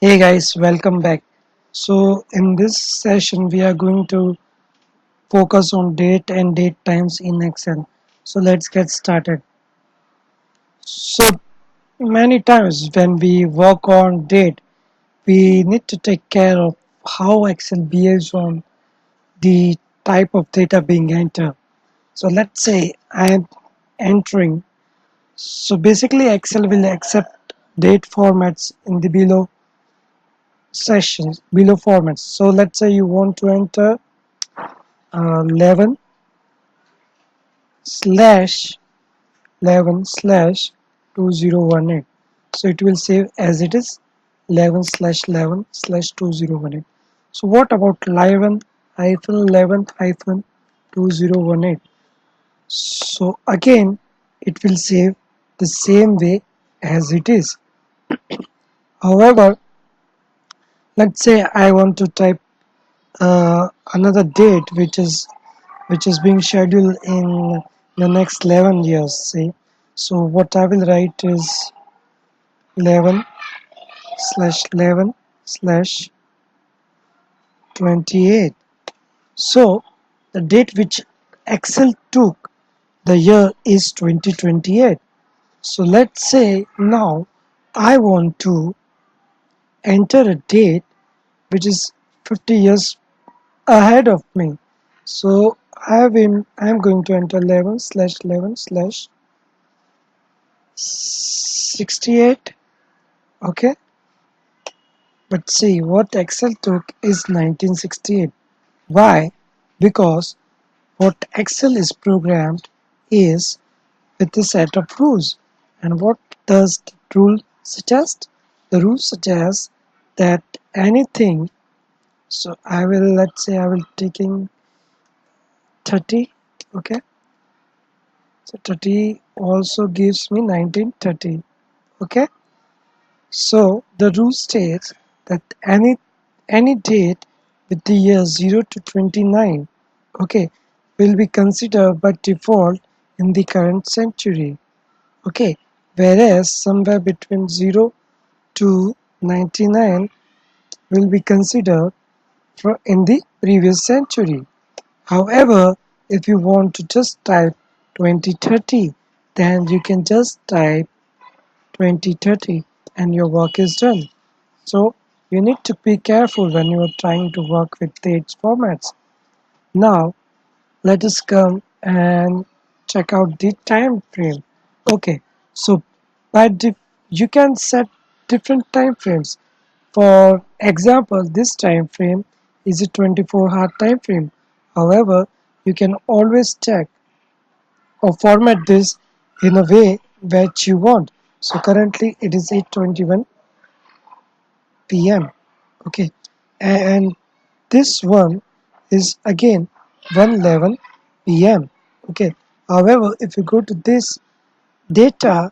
Hey guys, welcome back. So, in this session, we are going to focus on date and date times in Excel. So, let's get started. So, many times when we work on date, we need to take care of how Excel behaves on the type of data being entered. So, let's say I am entering. So, basically, Excel will accept date formats in the below formats. So, let's say you want to enter 11 slash 11 slash 2018. So it will save as it is 11 slash 11 slash 2018. So what about 11 hyphen 11 hyphen 2018? So again it will save the same way as it is. However, let's say I want to type another date which is being scheduled in the next 11 years, say. So what I will write is 11 slash 11 slash 28. So the date which Excel took the year is 2028. So let's say now I want to enter a date which is 50 years ahead of me. So I'm going to enter 11 slash 11 slash 68. Okay, but see what Excel took is 1968. Why? Because what Excel is programmed is with a set of rules. And what does the rule suggest? The rule suggests that anything, so let's say I will taking 30, okay? So 30 also gives me 1930, okay? So the rule states that any date with the year 0 to 29, okay, will be considered by default in the current century, okay, whereas somewhere between 0 to 99 will be considered in the previous century. However, if you want to just type 2030, then you can just type 2030 and your work is done. So you need to be careful when you are trying to work with dates formats. Now let us come and check out the time frame. Okay, so you can set different time frames. For example, this time frame is a 24-hour time frame. However, you can always check or format this in a way that you want. So currently it is 8:21 p.m. Okay, and this one is again 1:11 p.m. Okay, however, if you go to this data,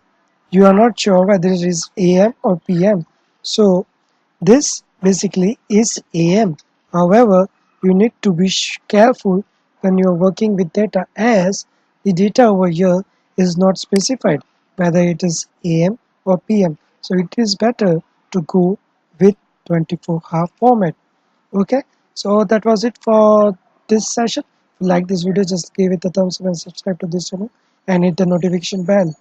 you are not sure whether it is am or pm. So this basically is am. However, you need to be careful when you are working with data, as the data over here is not specified whether it is am or pm. So it is better to go with 24-hour format. Okay, so that was it for this session. If you like this video, just give it a thumbs up and subscribe to this channel and hit the notification bell.